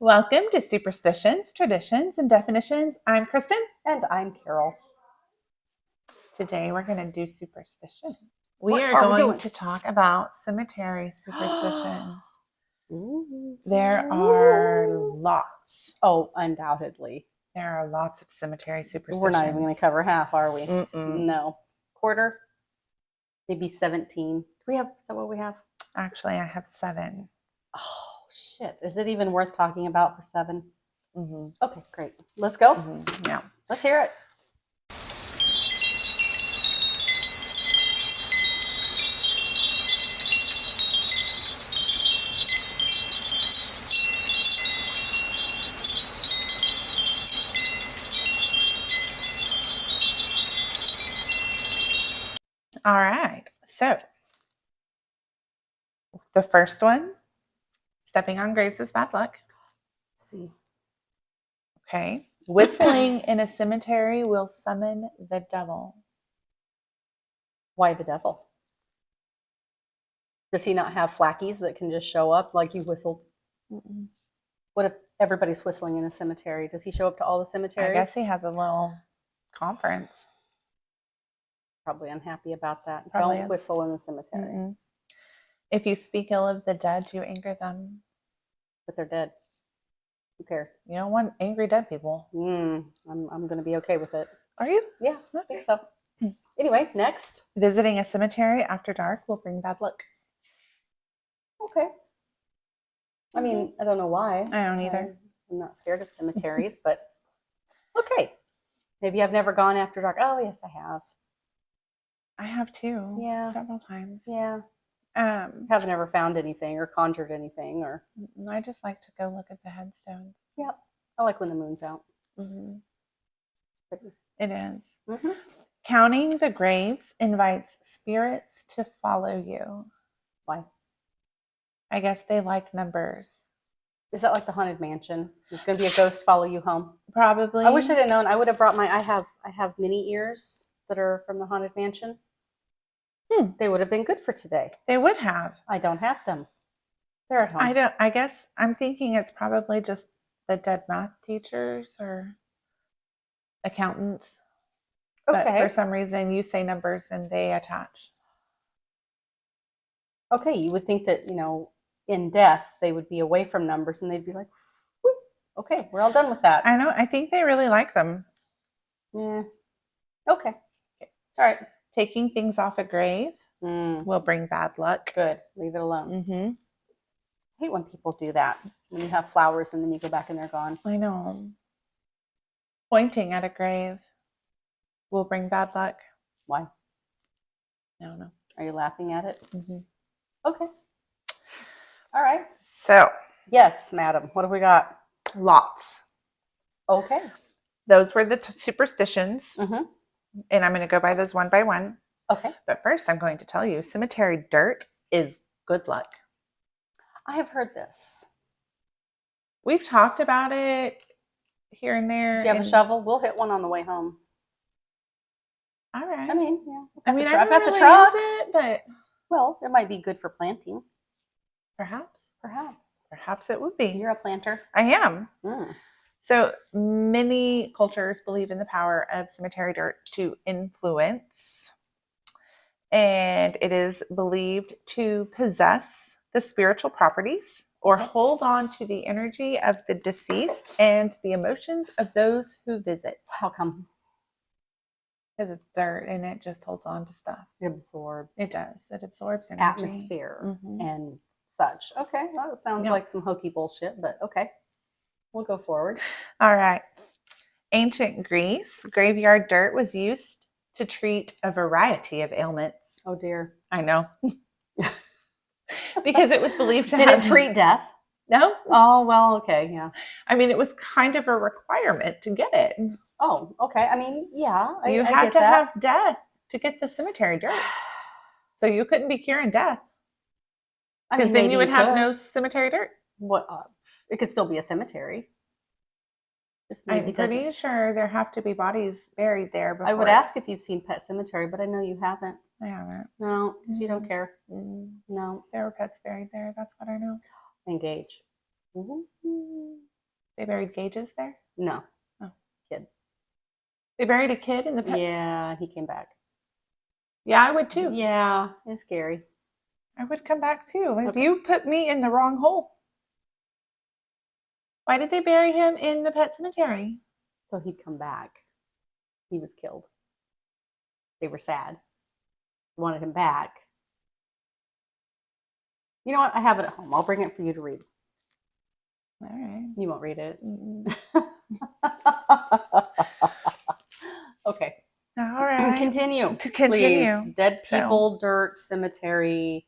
Welcome to Superstitions, Traditions, and Definitions. I'm Kristen. And I'm Carol. Today we're going to do superstition. What We are are we going doing? to talk about cemetery superstitions. Ooh. There are lots. Oh, undoubtedly. There are lots of cemetery superstitions. We're not even going to cover half, are we? Mm-mm. No. Quarter? Maybe 17. Is that what we have? Actually, I have 7. Oh, shit. Is it even worth talking about for 7? Mm-hmm. Okay, great. Let's go. Mm-hmm. Yeah. Let's hear it. All right. So the first one, stepping on graves is bad luck. Let's see. Okay. Whistling in a cemetery will summon the devil. Why the devil? Does he not have flackies that can just show up like you whistled? Mm-mm. What if everybody's whistling in a cemetery? Does he show up to all the cemeteries? I guess he has a little conference. Probably unhappy about that. Probably Don't is. whistle in the cemetery. Mm-mm. If you speak ill of the dead, you anger them. But they're dead. Who cares? You don't want angry dead people. I'm going to be okay with it. Are you? Yeah, I think so. Anyway, next. Visiting a cemetery after dark will bring bad luck. Okay. I mean, I don't know why. I don't either. I'm not scared of cemeteries, but okay. Maybe I've never gone after dark. Oh, yes, I have. I have too. Yeah. Several times. Yeah. Have never found anything or conjured anything or. I just like to go look at the headstones. Yep. I like when the moon's out. Mm-hmm. Pretty. It is. Mm-hmm. Counting the graves invites spirits to follow you. Why? I guess they like numbers. Is that like the Haunted Mansion? There's going to be a ghost follow you home? Probably. I wish I'd have known. I would have brought I have mini ears that are from the Haunted Mansion. They would have been good for today. They would have. I don't have them. They're at home. I guess I'm thinking it's probably just the dead math teachers or accountants. Okay. But for some reason you say numbers and they attach. Okay, you would think that, in death they would be away from numbers and they'd be like, whoop. Okay, we're all done with that. I know. I think they really like them. Yeah. Okay. All right. Taking things off a grave will bring bad luck. Good. Leave it alone. Mm-hmm. I hate when people do that. When you have flowers and then you go back and they're gone. I know. Pointing at a grave will bring bad luck. Why? I don't know. Are you laughing at it? Mm-hmm. Okay. All right. So. Yes, madam. What have we got? Lots. Okay. Those were the superstitions. Mm-hmm. And I'm going to go by those one by one. Okay. But first, I'm going to tell you cemetery dirt is good luck. I have heard this. We've talked about it here and there. Do you have a shovel? We'll hit one on the way home. All right. I mean, yeah. I've got the truck. It, but well, it might be good for planting. Perhaps it would be. You're a planter. I am. So many cultures believe in the power of cemetery dirt to influence, and it is believed to possess the spiritual properties or hold on to the energy of the deceased and the emotions of those who visit. How come? Because it's dirt and it just holds on to stuff. It absorbs. It does. It absorbs energy. Atmosphere and such. Okay, well, it sounds like some hokey bullshit, but okay. We'll go forward. All right. Ancient Greece, graveyard dirt was used to treat a variety of ailments. Oh, dear. I know. Because it was believed to Did it treat death? No. Oh, well, okay, yeah. I mean, it was kind of a requirement to get it. Oh, okay. I mean, yeah. You had to have death to get the cemetery dirt. So you couldn't be curing death. Because then you would have no cemetery dirt. What? It could still be a cemetery. I'm pretty sure there have to be bodies buried there before. I would ask if you've seen Pet Cemetery, but I know you haven't. I haven't. No, because you don't care. Mm-hmm. No. There were pets buried there. That's what I know. Engage. They buried Gages there? No. Oh. Kid. They buried a kid in the pet? Yeah, he came back. Yeah, I would too. Yeah, it's scary. I would come back too. Like, Okay. you put me in the wrong hole. Why did they bury him in the pet cemetery? So he'd come back. He was killed. They were sad. Wanted him back. You know what? I have it at home. I'll bring it for you to read. All right. You won't read it. Mm-mm. Okay. All right. Continue. To continue. Please. Dead So- people, dirt, cemetery,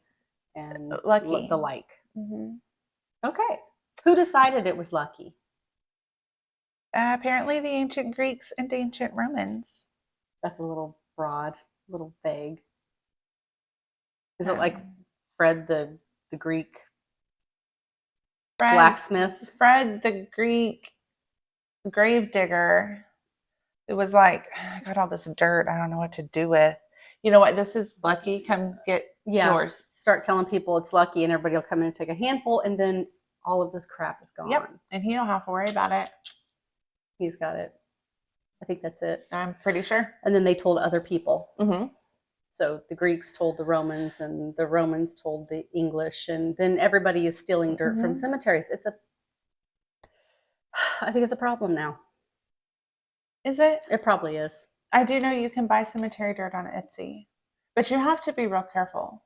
and Lucky. the like. Mm-hmm. Okay. Who decided it was lucky? Apparently, the ancient Greeks and ancient Romans. That's a little broad, a little vague. Is it Um, like Fred the Greek Fred, blacksmith? Fred the Greek gravedigger. It was like, I got all this dirt. I don't know what to do with. You know what? This is lucky. Come get yours. Start telling people it's lucky, and everybody will come in and take a handful, and then all of this crap is gone. Yep. And he don't have to worry about it. He's got it. I think that's it. I'm pretty sure. And then they told other people. Mm-hmm. So the Greeks told the Romans, and the Romans told the English, and then everybody is stealing dirt from cemeteries. I think it's a problem now. Is it? It probably is. I do know you can buy cemetery dirt on Etsy, but you have to be real careful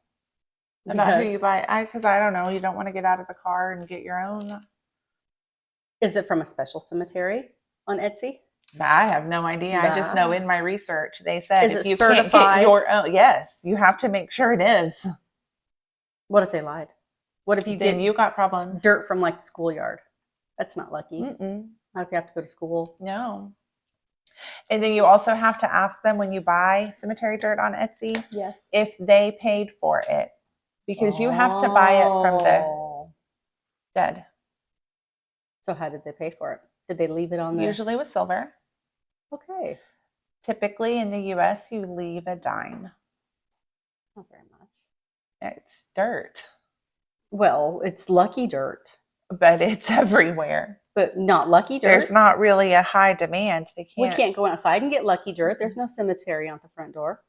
about who you buy. Because I don't know, you don't want to get out of the car and get your own. Is it from a special cemetery on Etsy? I have no idea. I just know in my research they said Is if it you certified? can't get your own, yes, you have to make sure it is. What if they lied? What if you Then get you got problems. dirt from like the schoolyard? That's not lucky. Mm-mm. Not if you have to go to school. No. And then you also have to ask them when you buy cemetery dirt on Etsy Yes. if they paid for it, because you have to buy it from the dead. So how did they pay for it? Did they leave it on there? Usually with silver. Okay. Typically in the US, you leave a dime. Not very much. It's dirt, Well, it's lucky dirt, but it's everywhere. but not lucky dirt. There's not really a high demand. We can't go outside and get lucky dirt. There's no cemetery on the front door.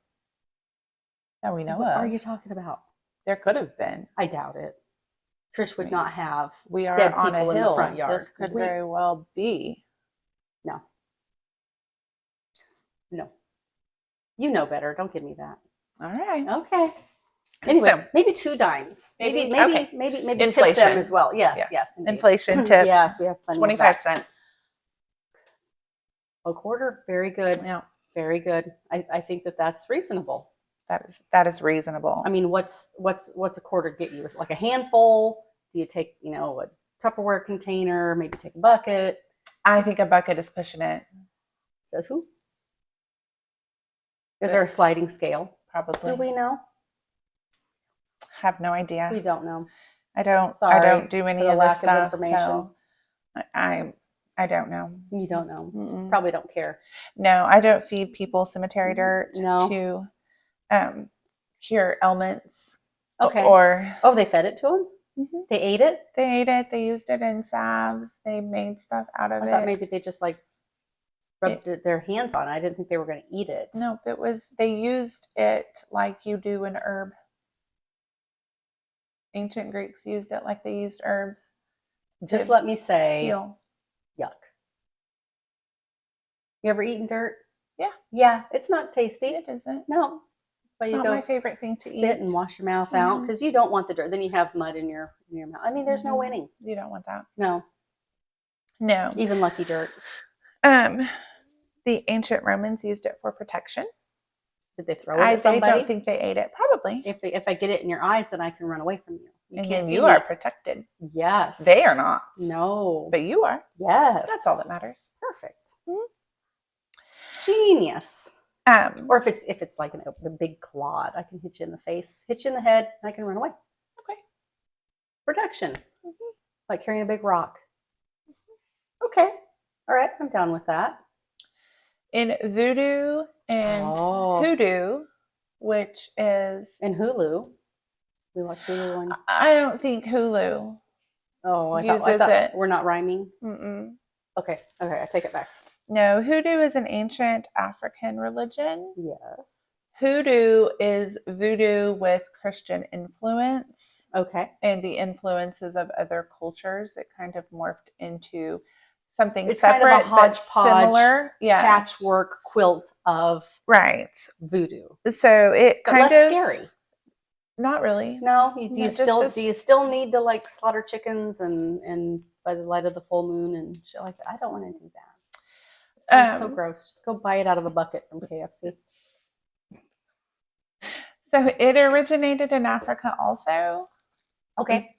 that we know What of. are you talking about? There could have been. I doubt it. Trish would not have We are dead on a people in hill. the front yard. This could very well be. No. No. You know better. Don't give me that. All right. Okay. Anyway, So, maybe 2 dimes. Maybe okay. maybe tip Inflation. them as well. Yes, yes. Indeed. Inflation tip. Yes, we have plenty 25 of that. cents. A quarter. Very good. Yeah. Very good. I think that's reasonable. That is reasonable. I mean, what's a quarter get you? Is it like a handful? Do you take, a Tupperware container, maybe take a bucket? I think a bucket is pushing it. Says who? Is there a sliding scale? Probably. Do we know? Have no idea. We don't know. I don't do any for the of lack this stuff. of information. So I don't know. You don't know. Mm-mm. Probably don't care. No, I don't feed people cemetery dirt No. to cure ailments. Okay. Or they fed it to them? Mm-hmm. They ate it? They ate it. They used it in salves. They made stuff out of it. I thought maybe they just rubbed their hands on it. I didn't think they were going to eat it. No, they used it like you do an herb. Ancient Greeks used it like they used herbs. Just let me say, heal. Yuck. You ever eaten dirt? Yeah. Yeah, it's not tasty. It isn't. No. It's not my favorite thing to eat. Spit and wash your mouth out because you don't want the dirt. Then you have mud in your mouth. I mean, there's no winning. You don't want that. No. Even lucky dirt. The ancient Romans used it for protection. Did they throw it at somebody? I don't think they ate it. Probably. If I get it in your eyes, then I can run away from you. And then you are protected. Yes. They are not. No. But you are. Yes. That's all that matters. Perfect. Mm-hmm. Genius. Or if it's like a big clod, I can hit you in the face, hit you in the head, and I can run away. Okay. Protection. Mm-hmm. Like carrying a big rock. Mm-hmm. Okay. All right. I'm down with that. In voodoo and hoodoo, which is... And Hulu. We watch Hulu on... I don't think Hulu I uses thought it. We're not rhyming? Mm-mm. Okay, I take it back. No, hoodoo is an ancient African religion. Yes. Hoodoo is voodoo with Christian influence Okay. and the influences of other cultures. It kind of morphed into something It's kind of separate a but hodgepodge similar. Yes. patchwork quilt of Right. voodoo. So it But kind less of scary. not really. No, No, just do you still need to like slaughter chickens and by the light of the full moon and shit like that? I don't want to do that. It sounds so gross. Just go buy it out of a bucket from KFC. So it originated in Africa also. Okay.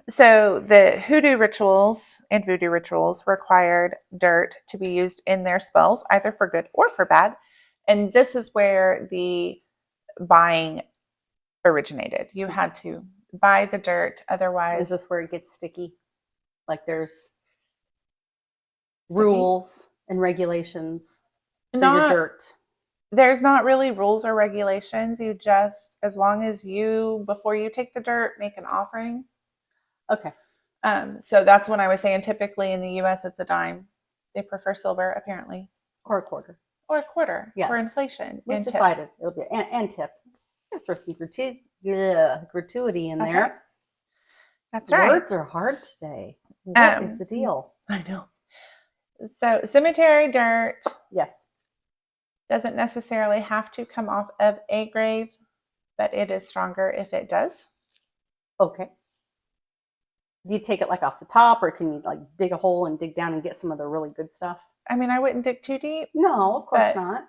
So the hoodoo rituals and voodoo rituals required dirt to be used in their spells, either for good or for bad. And this is where the buying originated. You had to buy the dirt, otherwise. Is this where it gets sticky? Like there's Sticky? rules and regulations for your Not dirt. there's not really rules or regulations. You just, as long as you, before you take the dirt, make an offering. Okay. So that's when I was saying typically in the US it's a dime. They prefer silver, apparently. Or a quarter. Or a quarter Yes. for inflation. We've and decided tip. it'll be and tip. Throw some gratuity in That's there. right. That's right. Words are hard today. What is the deal? I know. So cemetery dirt, Yes. doesn't necessarily have to come off of a grave, but it is stronger if it does. Okay. Do you take it like off the top, or can you like dig a hole and dig down and get some of the really good stuff? I mean, I wouldn't dig too deep. No, of course not.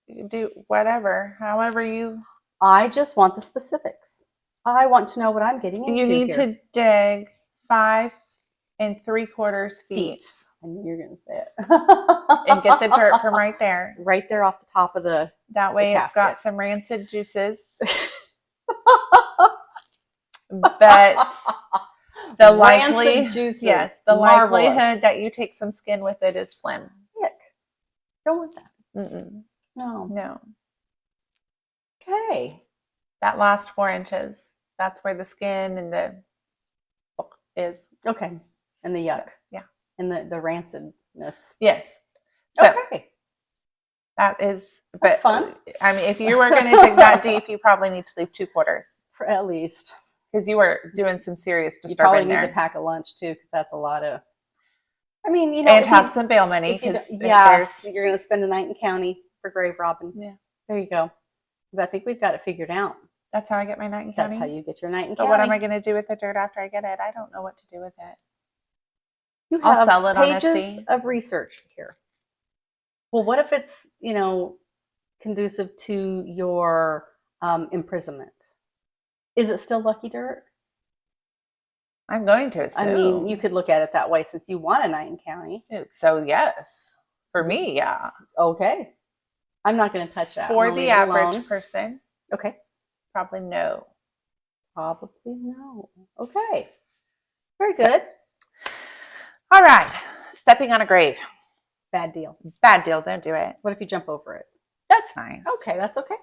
You do whatever, however you. I just want the specifics. I want to know what I'm getting into. You need here. to dig 5 3/4 feet. I knew you were going to say it. And get the dirt from right there. Right there off the top of the. That way the it's got casket. some rancid juices. But the likelihood that you take some skin with it is slim. Yuck. Don't want that. Mm-mm. No. Okay. That last 4 inches, that's where the skin and the is. Okay. And the yuck. So, yeah. And the rancidness. Yes. So, okay. That is, That's fun. I mean, if you were going to dig that deep, you probably need to leave 2/4. At least. Because you were doing some serious disturbing. You probably need there. to pack a lunch too, because that's a lot of. I mean, and have some bail money because you're going to spend a night in county for grave robbing. Yeah, there you go. But I think we've got it figured out. That's how I get my night in county. That's how you get your night in but county. What am I going to do with the dirt after I get it? I don't know what to do with it. You have I'll sell it pages on Etsy. of research here. Well, what if it's conducive to your imprisonment? Is it still lucky dirt? I'm going to assume. I mean, you could look at it that way since you want a night in county. So yes, for me, yeah. Okay, I'm not going to touch that. For the average person, okay, probably no. Probably no. Okay, very good. All right, stepping on a grave. Bad deal. Bad deal. Don't do it. What if you jump over it? That's nice. Okay, that's okay.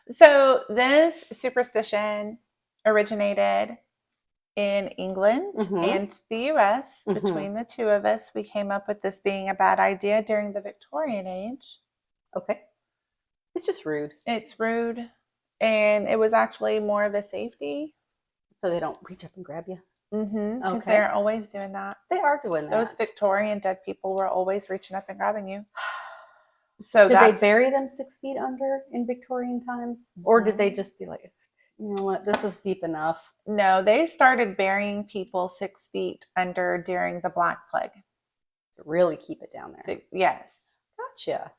So this superstition originated in England and the US. Between the two of us, we came up with this being a bad idea during the Victorian age. Okay. It's just rude. It's rude. And it was actually more of a safety. So they don't reach up and grab you? Because they're always doing that. They are doing that. Those Victorian dead people were always reaching up and grabbing you. So did they bury them 6 feet under in Victorian times? Or did they just be like, you know what, this is deep enough? No, they started burying people 6 feet under during the Black Plague. To really keep it down there. So, yes. Gotcha.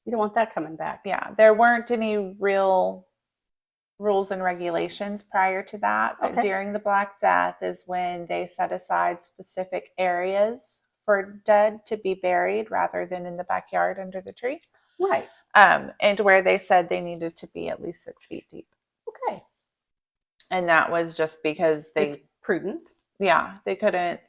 You don't want that coming back. Yeah, there weren't any real rules and regulations prior to that. But during the Black Death is when they set aside specific areas for dead to be buried rather than in the backyard under the tree. Right. And where they said they needed to be at least 6 feet deep. Okay. And that was just because it's prudent. Yeah, they couldn't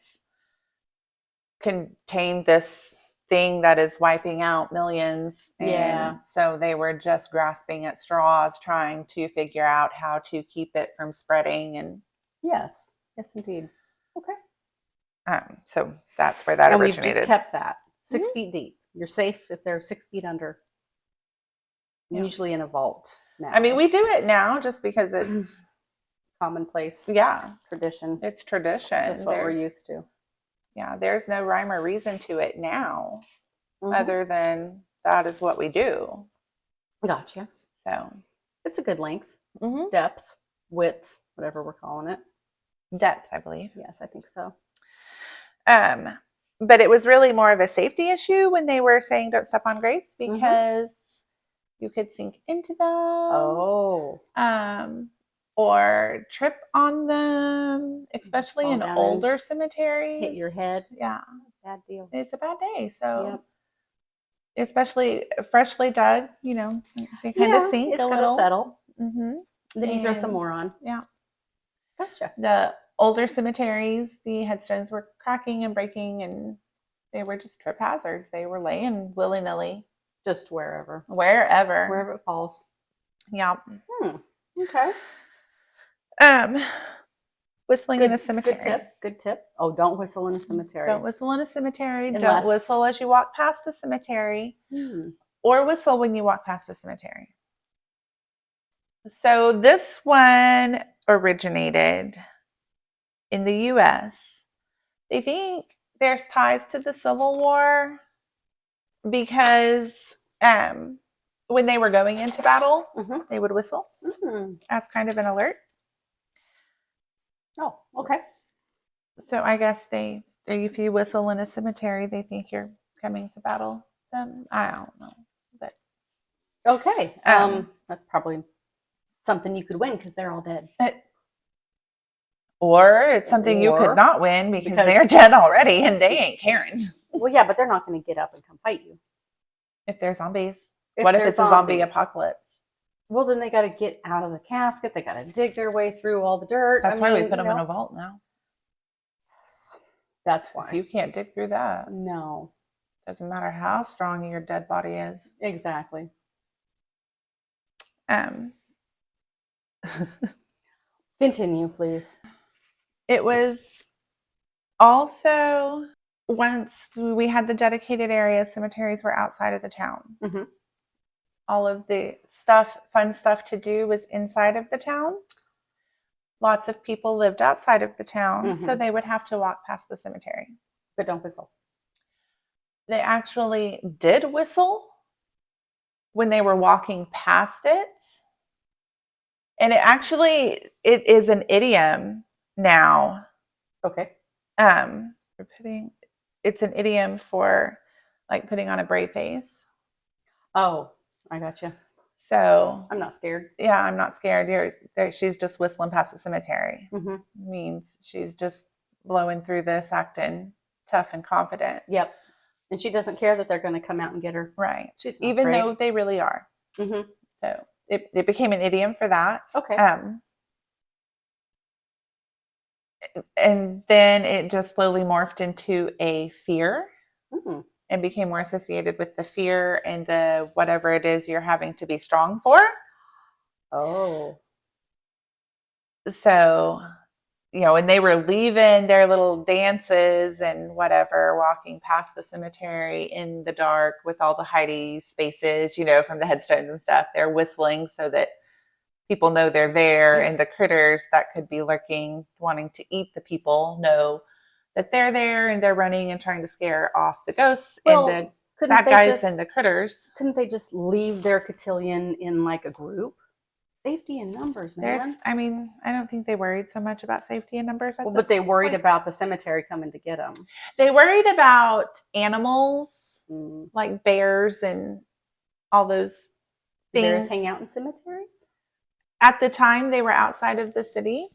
contain this thing that is wiping out millions. And so they were just grasping at straws, trying to figure out how to keep it from spreading. And yes, indeed. Okay. So that's where that And we've just originated. kept that 6 Mhm. feet deep. You're safe if they're 6 feet under. Yeah. Usually in a vault now. I mean, we do it now just because it's commonplace tradition. it's tradition. Just what we're used to. Yeah, there's no rhyme or reason to it now, Mhm. other than that is what we do. Gotcha. So It's a good length, mhm. depth, width, whatever we're calling it. Depth, I believe. Yes, I think so. But it was really more of a safety issue when they were saying don't step on grapes because you could sink into them. Oh. Or trip on them, especially Fall in down older cemeteries. hit your head. Yeah. Bad deal. It's a bad day. So Yep. especially freshly dug, they kind of sink it's a got to little. settle. Mm-hmm. Then you throw some more on. Yeah. Gotcha. The older cemeteries, the headstones were cracking and breaking, and they were just trip hazards. They were laying willy nilly. Just wherever. Wherever it falls. Yeah. Okay. Whistling in a cemetery. Good tip. Oh, don't whistle in a cemetery. Don't whistle in a cemetery. Unless... Don't whistle as you walk past a cemetery. Or whistle when you walk past a cemetery. So this one originated in the US. They think there's ties to the Civil War because when they were going into battle, they would whistle as kind of an alert. Oh, okay. So I guess if you whistle in a cemetery, they think you're coming to battle them. I don't know, but okay. That's probably something you could win because they're all dead. Or it's something you could not win because they're dead already and they ain't caring. Well, yeah, but they're not going to get up and come fight you. If they're zombies. What if it's a zombie apocalypse? Well, then they got to get out of the casket. They got to dig their way through all the dirt. That's why we put them in a vault now. That's why. You can't dig through that. No. Doesn't matter how strong your dead body is. Exactly. Continue, please. It was also, once we had the dedicated areas, cemeteries were outside of the town. All of the fun stuff to do was inside of the town. Lots of people lived outside of the town, so they would have to walk past the cemetery. But don't whistle. They actually did whistle when they were walking past it. And it is an idiom now. Okay. It's an idiom for like putting on a brave face. Oh, I gotcha. So I'm not scared. Yeah, I'm not scared. She's just whistling past the cemetery. Means she's just blowing through this, acting tough and confident. Yep. And she doesn't care that they're going to come out and get her. Right. She's not even afraid. Though they really are. So it became an idiom for that. Okay. And then it just slowly morphed into a fear and became more associated with the fear and the whatever it is you're having to be strong for. Oh. So, when they were leaving their little dances and whatever, walking past the cemetery in the dark with all the hidey spaces, from the headstones and stuff, they're whistling so that people know they're there, and the critters that could be lurking, wanting to eat the people, know that they're there, and they're running and trying to scare off the ghosts and the bad guys and the critters. Couldn't they just leave their cotillion in like a group? Safety in numbers, man. I don't think they worried so much about safety in numbers. But they worried about the cemetery coming to get them. They worried about animals like bears and all those things. Bears hang out in cemeteries? At the time, they were outside of the city,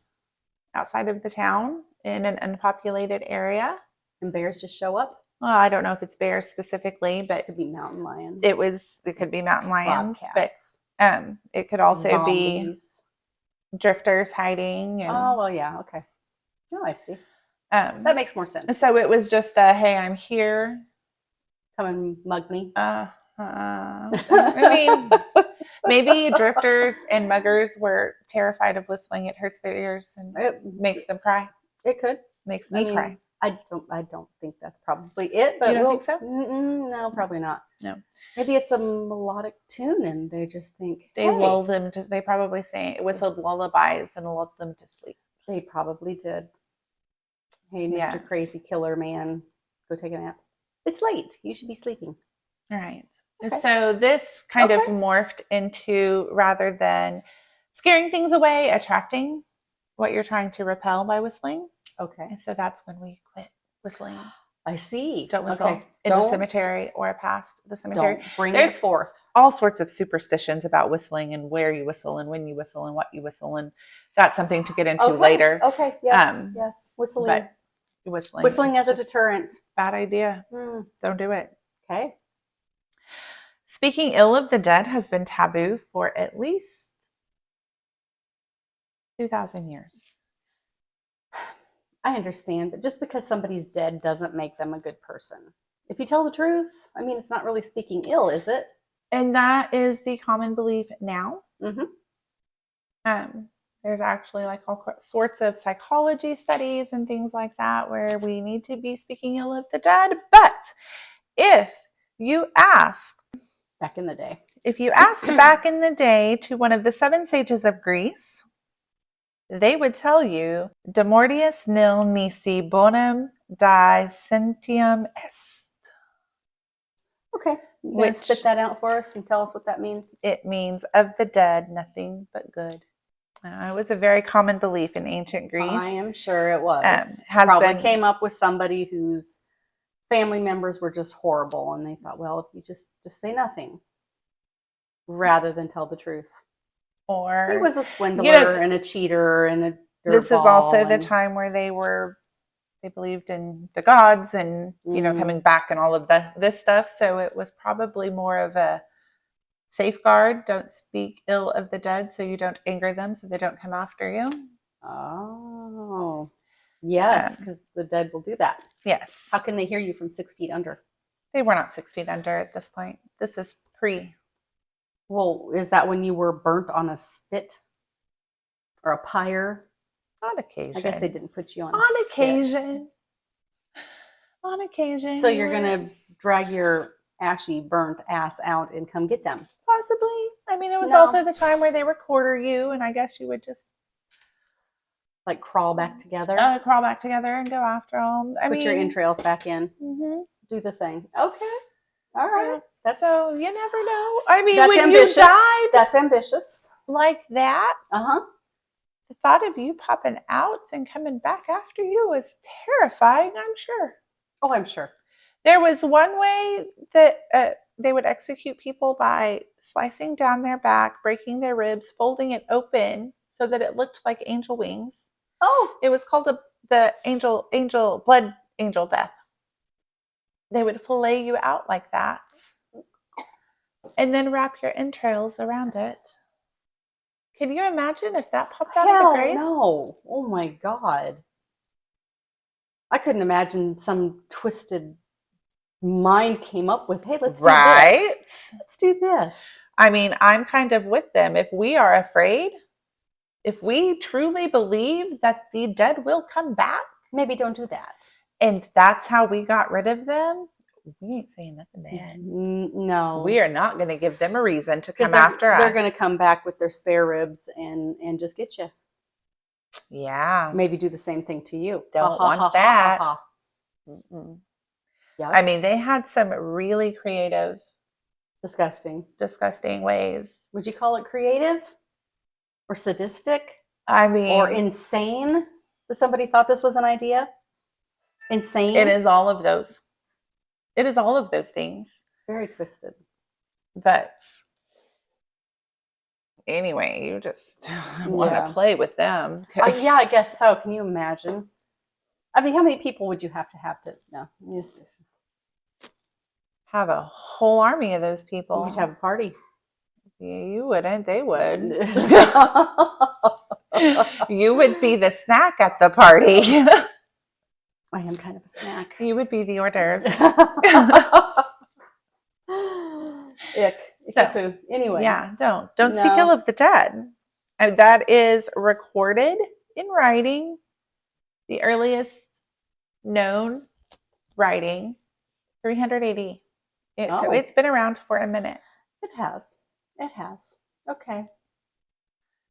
outside of the town, in an unpopulated area. And bears just show up? Well, I don't know if it's bears specifically, but it could be mountain lions. It could be mountain lions, Bobcats. but it could also Zombies. Be drifters hiding. Oh, well, yeah, okay. Oh, I see. That makes more sense. So it was just a, hey, I'm here. Come and mug me. Maybe drifters and muggers were terrified of whistling. It hurts their ears and it makes them cry. It could. Makes me cry. I don't think that's probably it, but You don't think so? No, probably not. No. Maybe it's a melodic tune and they just think, They hey, lull them to, they probably whistled lullabies and lulled them to sleep. they probably did. Hey, Mr. Yes. Crazy Killer Man, go take a nap. It's late. You should be sleeping. All right. Okay. So this kind of Okay. morphed into, rather than scaring things away, attracting what you're trying to repel by whistling. Okay. And so that's when we quit whistling. I see. Don't whistle Okay. in the cemetery or past the cemetery. Don't bring There's it forth. all sorts of superstitions about whistling and where you whistle and when you whistle and what you whistle, and that's something to get into later. Okay. Yes. Yes. Whistling. But whistling as a deterrent. Bad idea. Don't do it. Okay. Speaking ill of the dead has been taboo for at least 2,000 years. I understand, but just because somebody's dead doesn't make them a good person. If you tell the truth, I mean, it's not really speaking ill, is it? And that is the common belief now. Mm-hmm. There's actually like all sorts of psychology studies and things like that where we need to be speaking ill of the dead. But if you asked back in the day to one of the 7 sages of Greece, they would tell you, "De mortiis nil nisi bonum die sentium est." Okay. You want to spit that out for us and tell us what that means? It means of the dead, nothing but good. It was a very common belief in ancient Greece. I am sure it was. Probably came up with somebody whose family members were just horrible, and they thought, well, if you just say nothing rather than tell the truth. Or he was a swindler and a cheater and a dirtball. This is also the time where they believed in the gods and coming back and all of this stuff. So it was probably more of a safeguard. Don't speak ill of the dead so you don't anger them, so they don't come after you. Oh, yes, because the dead will do that. Yes. How can they hear you from 6 feet under? They were not 6 feet under at this point. This is pre. Well, is that when you were burnt on a spit or a pyre? On occasion. I guess they didn't put you on occasion. On occasion. So you're going to drag your ashy, burnt ass out and come get them? Possibly. I mean, it was also the time where they would quarter you, and I guess you would just like crawl back together? Crawl back together and go after them. Put your entrails back in. Mm-hmm. Do the thing. Okay. All right. Yeah. So you never know. I mean, that's when ambitious. You died, that's ambitious. Like that. Uh-huh. The thought of you popping out and coming back after you was terrifying, I'm sure. Oh, I'm sure. There was one way that they would execute people by slicing down their back, breaking their ribs, folding it open so that it looked like angel wings. Oh. It was called the blood angel death. They would fillet you out like that and then wrap your entrails around it. Can you imagine if that popped out of the grave? No. Oh my God. I couldn't imagine some twisted mind came up with, hey, let's do this. Let's do this. I mean, I'm kind of with them. If we are afraid, if we truly believe that the dead will come back, maybe don't do that. And that's how we got rid of them. We ain't saying nothing bad. No. We are not going to give them a reason to come after us. They're going to come back with their spare ribs and just get you. Yeah. Maybe do the same thing to you. Don't want that. Yeah. I mean, they had some really creative, disgusting ways. Would you call it creative or sadistic? I mean, or insane? That somebody thought this was an idea? Insane? It is all of those. It is all of those things. Very twisted. But anyway, you just want to play with them. Yeah, I guess so. Can you imagine? I mean, how many people would you have to no? Have a whole army of those people. You'd have a party. Yeah, you wouldn't. They would. You would be the snack at the party. I am kind of a snack. You would be the hors d'oeuvres. So, anyway. Yeah, don't speak ill of the dead. That is recorded in writing. The earliest known writing, 380. So Oh. it's been around for a minute. It has. It has. Okay.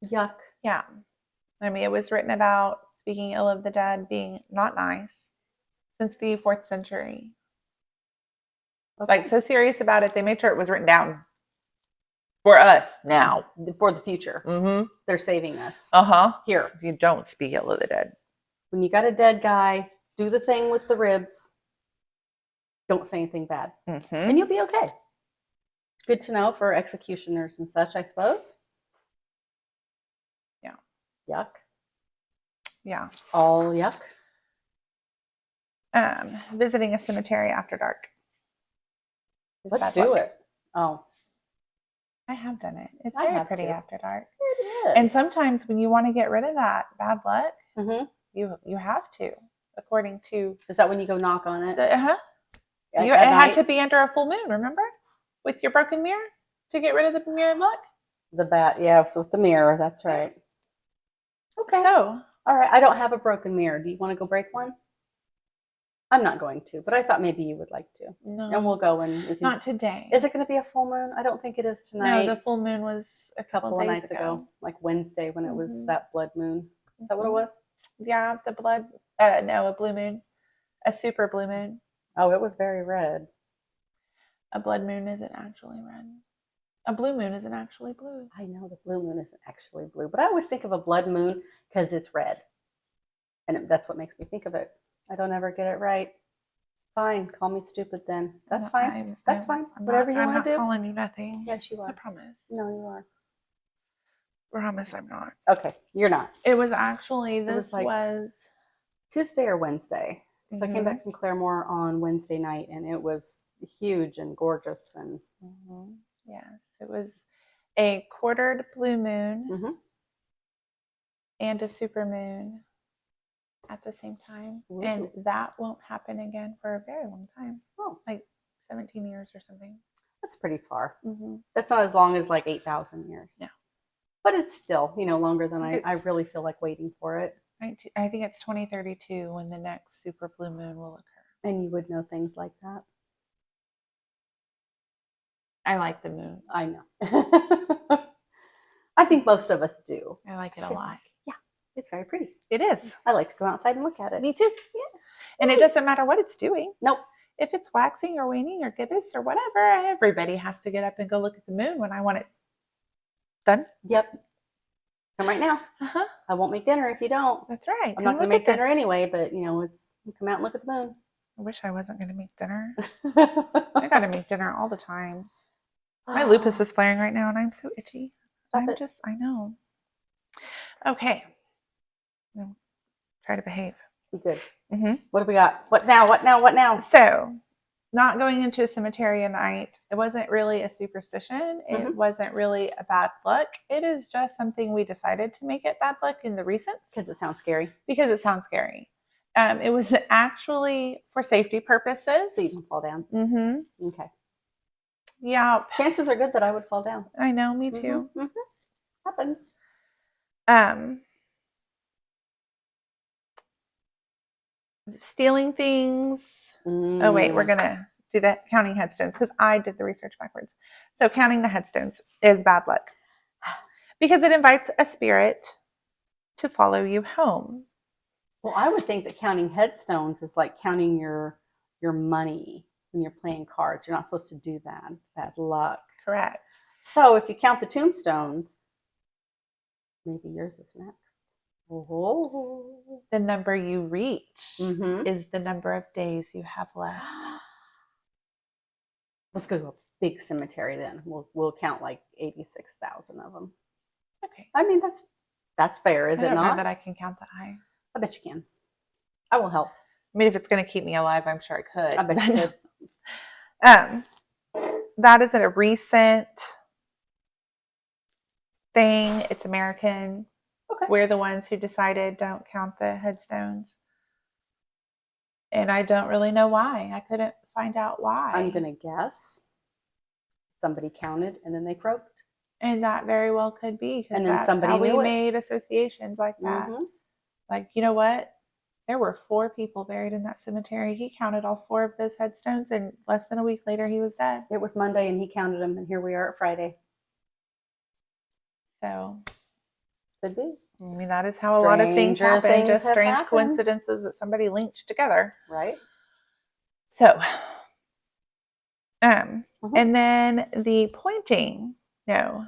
Yuck. Yeah. I mean, it was written about speaking ill of the dead being not nice since the 4th century. Okay. Like, so serious about it, they made sure it was written down for us now. For the future. Mm-hmm. They're saving us. Here. You don't speak ill of the dead. When you got a dead guy, do the thing with the ribs. Don't say anything bad. Mm-hmm. And you'll be okay. Good to know for executioners and such, I suppose. Yeah. Yuck. Yeah. All yuck. Visiting a cemetery after dark. Let's do it. Oh. I have done it. It's very pretty after dark. It is. And sometimes when you want to get rid of that bad luck, mm-hmm. you have to, according to. Is that when you go knock on it? It had to be under a full moon, remember? With your broken mirror to get rid of the mirror luck? So with the mirror, that's right. Okay. So. All right, I don't have a broken mirror. Do you want to go break one? I'm not going to, but I thought maybe you would like to. No. And we'll go and we can. Not today. Is it going to be a full moon? I don't think it is tonight. No, the full moon was a couple of nights ago. Like Wednesday when it was that blood moon. Is that what it was? Yeah, the blood. No, a blue moon. A super blue moon. Oh, it was very red. A blood moon isn't actually red. A blue moon isn't actually blue. I know the blue moon isn't actually blue, but I always think of a blood moon because it's red. And that's what makes me think of it. I don't ever get it right. Fine, call me stupid then. That's fine. That's fine. Whatever you want to do. I'm not calling you nothing. Yes, you are. I promise. No, you are. Promise I'm not. Okay, you're not. It was actually, this was Tuesday or Wednesday. So I came back from Claremore on Wednesday night and it was huge and gorgeous. And yes, it was a quartered blue moon and a super moon at the same time. Ooh. And that won't happen again for a very long time. Oh, like 17 years or something. That's pretty far. That's not as long as like 8,000 years. No. But it's still, longer than I really feel like waiting for it. I think it's 2032 when the next super blue moon will occur. And you would know things like that. I like the moon. I know. I think most of us do. I like it a lot. Yeah, it's very pretty. It is. I like to go outside and look at it. Me too. Yes. And it doesn't matter what it's doing. Nope. If it's waxing or waning or gibbous or whatever, everybody has to get up and go look at the moon when I want it done. Yep. Come right now. I won't make dinner if you don't. That's right. I'm not going to make dinner anyway, but come out and look at the moon. I wish I wasn't going to make dinner. I got to make dinner all the times. My lupus is flaring right now and I'm so itchy. I know. Okay. Try to behave. Be good. What do we got? What now? So, not going into a cemetery at night, it wasn't really a superstition. It wasn't really a bad luck. It is just something we decided to make it bad luck in the recents. Because it sounds scary. It was actually for safety purposes. So you can fall down. Okay. Yeah. Chances are good that I would fall down. I know, me too. Happens. Stealing things. Oh, wait, we're going to do that counting headstones because I did the research backwards. So counting the headstones is bad luck because it invites a spirit to follow you home. Well, I would think that counting headstones is like counting your money when you're playing cards. You're not supposed to do that. It's bad luck. Correct. So if you count the tombstones, maybe yours is next. Oh. The number you reach is the number of days you have left. Let's go to a big cemetery then. We'll count like 86,000 of them. Okay. I mean that's fair, is it not? I don't know that I can count that high. I bet you can. I will help. I mean, if it's going to keep me alive, I'm sure I could. I bet you could. That is a recent thing. It's American. Okay. We're the ones who decided don't count the headstones. And I don't really know why. I couldn't find out why. I'm going to guess somebody counted and then they croaked. And that very well could be. And then that's somebody how knew we it. made associations like that. Like, you know what? There were 4 people buried in that cemetery. He counted all 4 of those headstones, and less than a week later, he was dead. It was Monday, and he counted them, and here we are at Friday. So, could be. I mean, that is how a lot of things Stranger happen. things Just have strange happened. coincidences that somebody linked together. Right. So, and then the pointing, no,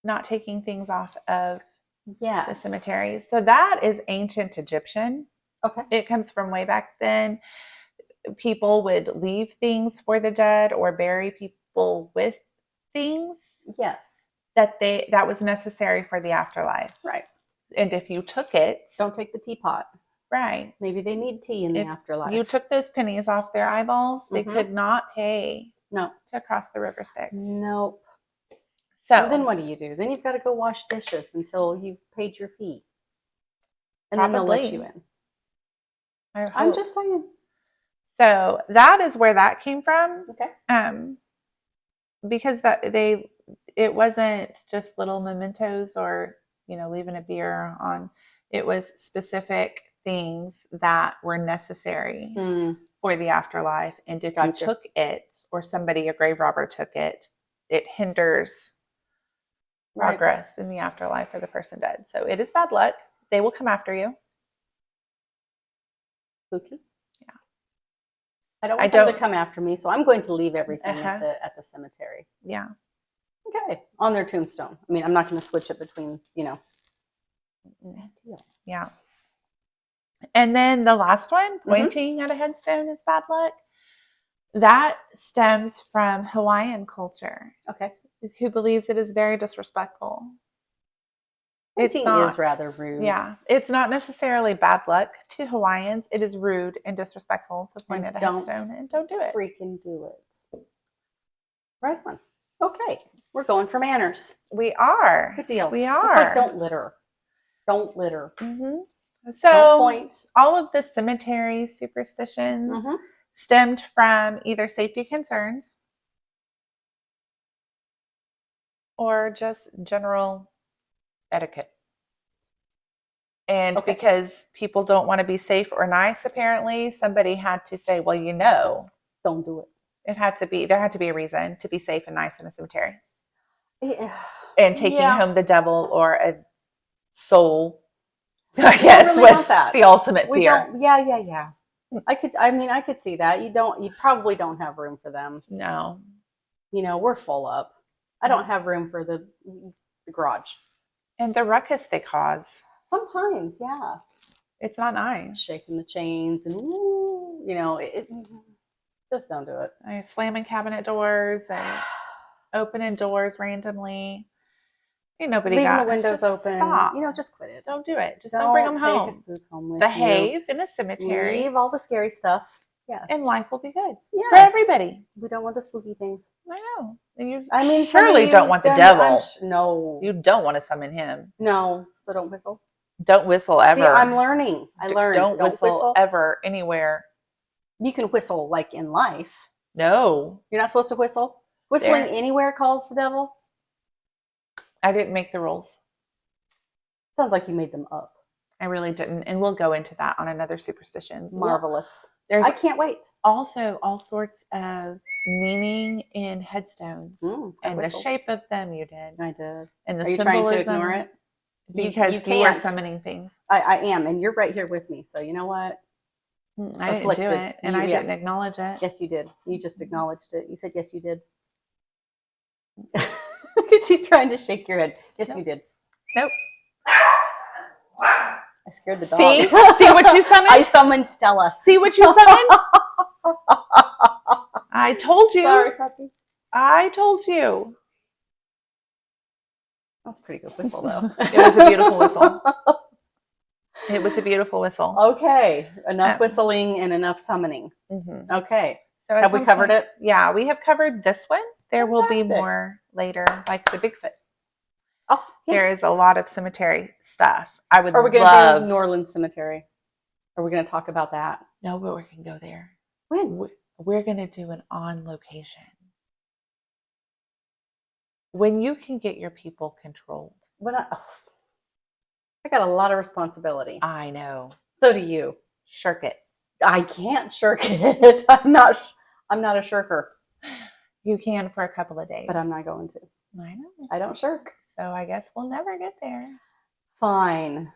not taking things off of the cemeteries. So that is ancient Egyptian. Okay. It comes from way back then. People would leave things for the dead or bury people with things. Yes. That was necessary for the afterlife. Right. And if you took it, don't take the teapot. Right. Maybe they need tea in the afterlife. You took those pennies off their eyeballs, they could not pay to cross the river Styx. Nope. So and then what do? Then you've got to go wash dishes until you've paid your fee. And then they'll let you in. I'm just saying. So that is where that came from. Okay. Because it wasn't just little mementos or, leaving a beer on. It was specific things that were necessary for the afterlife. And if you took it, or a grave robber took it, it hinders progress in the afterlife for the person dead. So it is bad luck. They will come after you. Spooky. Yeah. I don't want them to come after me, so I'm going to leave everything at the cemetery. Yeah. Okay. On their tombstone. I mean, I'm not going to switch it between, Yeah. And then the last one, pointing at a headstone is bad luck. That stems from Hawaiian culture. Okay. Who believes it is very disrespectful. Pointing is rather rude. Yeah. It's not necessarily bad luck to Hawaiians. It is rude and disrespectful to point at a headstone, and don't do it. Freaking do it. Right on. Okay. We're going for manners. We are. Good deal. We are. Just like don't litter. Don't litter. So don't point. All of the cemetery superstitions stemmed from either safety concerns or just general etiquette. And because people don't want to be safe or nice, apparently, somebody had to say, well, don't do it. There had to be a reason to be safe and nice in a cemetery. Yeah. And taking home the devil or a soul, I guess, was the ultimate fear. Yeah. I could see that. You probably don't have room for them. No. We're full up. I don't have room for the garage. And the ruckus they cause. Sometimes, yeah. It's not nice. Shaking the chains and, just don't do it. Slamming cabinet doors and opening doors randomly. Ain't nobody leaving got the windows open. Stop. Just quit it. Don't do it. Just don't bring them home. Take a spook home with Behave in a cemetery. Leave all the scary stuff. Yes. And life will be good. Yes. For everybody. We don't want the spooky things. I know. And you surely you don't want the devil. No. You don't want to summon him. No. So don't whistle. Don't whistle ever. See, I'm learning. I learned. Don't whistle ever anywhere. You can whistle like in life. No. You're not supposed to whistle? Whistling anywhere calls the devil? I didn't make the rules. Sounds like you made them up. I really didn't. And we'll go into that on another superstitions. Marvelous. I can't wait. Also, all sorts of meaning in headstones. And the shape of them you did. I did. And the Are you symbolism. Trying to ignore it? Because you are summoning things. I am. And you're right here with me. So you know what? I didn't do it. And I didn't acknowledge it. Yes, you did. You just acknowledged it. You said, yes, you did. Look at you trying to shake your head. Yes, you did. Nope. I scared the dog. See what you summoned? I summoned Stella. See what you summoned? I told you. Sorry, puppy. I told you. That was a pretty good whistle, though. It was a beautiful whistle. It was a beautiful whistle. Okay. Enough whistling and enough summoning. Okay. So have we covered it? Yeah, we have covered this one. There will be more later, like the Bigfoot. Oh, yeah. There is a lot of cemetery stuff. I would. Are we going to do New Orleans Cemetery? Are we going to talk about that? No, but we can go there. When? We're going to do an on location. When you can get your people controlled. I got a lot of responsibility. I know. So do you. Shirk it. I can't shirk it. I'm not a shirker. You can for a couple of days. But I'm not going to. I know. I don't shirk. So I guess we'll never get there. Fine.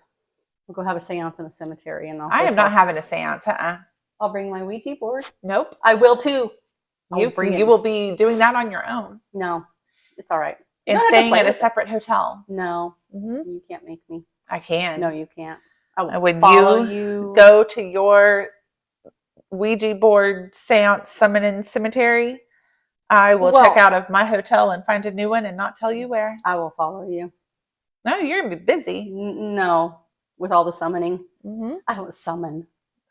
We'll go have a seance in a cemetery and I am not having a seance. I'll bring my Ouija board. Nope. I will too. You will be doing that on your own. No, it's all right. And staying at a separate hotel. No, you can't make me. I can. No, you can't. When you go to your Ouija board seance summoning cemetery, I will check out of my hotel and find a new one and not tell you where. I will follow you. No, you're going to be busy. No, with all the summoning. I don't summon.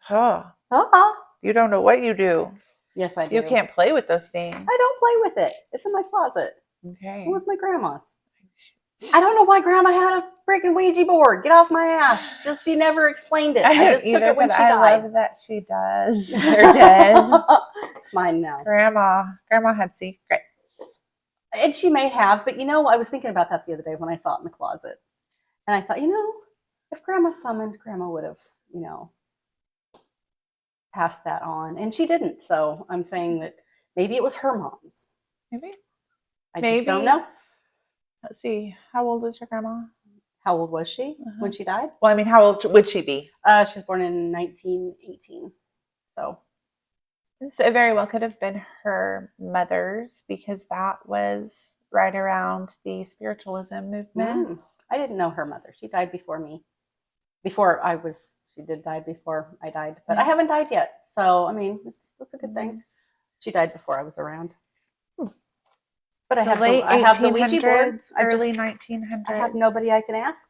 You don't know what you do. Yes, I do. You can't play with those things. I don't play with it. It's in my closet. Okay. It was my grandma's. I don't know why Grandma had a freaking Ouija board. Get off my ass. Just she never explained it. I just took it when she died. I love that she does. They're dead. It's mine now. Grandma had secrets. And she may have, but I was thinking about that the other day when I saw it in the closet. And I thought, if Grandma summoned, Grandma would have, passed that on. And she didn't. So I'm saying that maybe it was her mom's. Maybe. I just don't know. Let's see. How old was your grandma? How old was she when she died? Well, I mean, how old would she be? She was born in 1918. So it very well could have been her mother's, because that was right around the spiritualism movement. I didn't know her mother. She died before me. She did die before I died, but I haven't died yet. So, I mean, that's a good thing. She died before I was around. But I have the Ouija board. Early 1900s. I have nobody I can ask.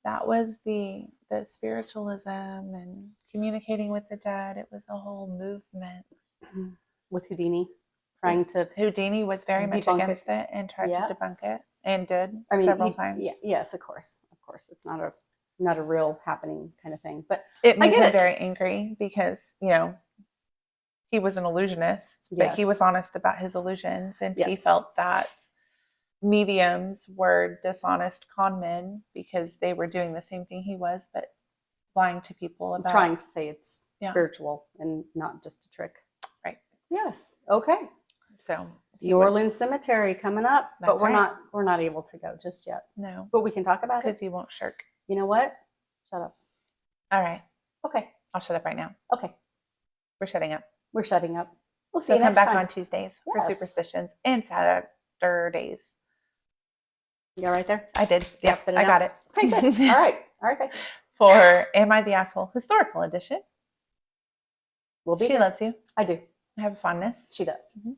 That was the spiritualism and communicating with the dead. It was a whole movement. With Houdini, Houdini was very much against it and tried to debunk it, and did several times. Yes, of course. It's not a real happening kind of thing, but it made him very angry because he was an illusionist, but he was honest about his illusions, and he felt that mediums were dishonest con men because they were doing the same thing he was, but lying to people about trying to say it's spiritual and not just a trick. Right. Yes. Okay. So New Orleans Cemetery coming up, but we're not able to go just yet. No. But we can talk about it because you won't shirk. You know what? Shut up. All right. Okay. I'll shut up right now. Okay. We're shutting up. We'll see you next time. Come back on Tuesdays for Superstitions and Saturdays. You all right there? I did. Yes, I got it. Okay, good. All right. Okay. For Am I the Asshole? Historical edition. She loves you. I do. I have a fondness. She does. Mm-hmm.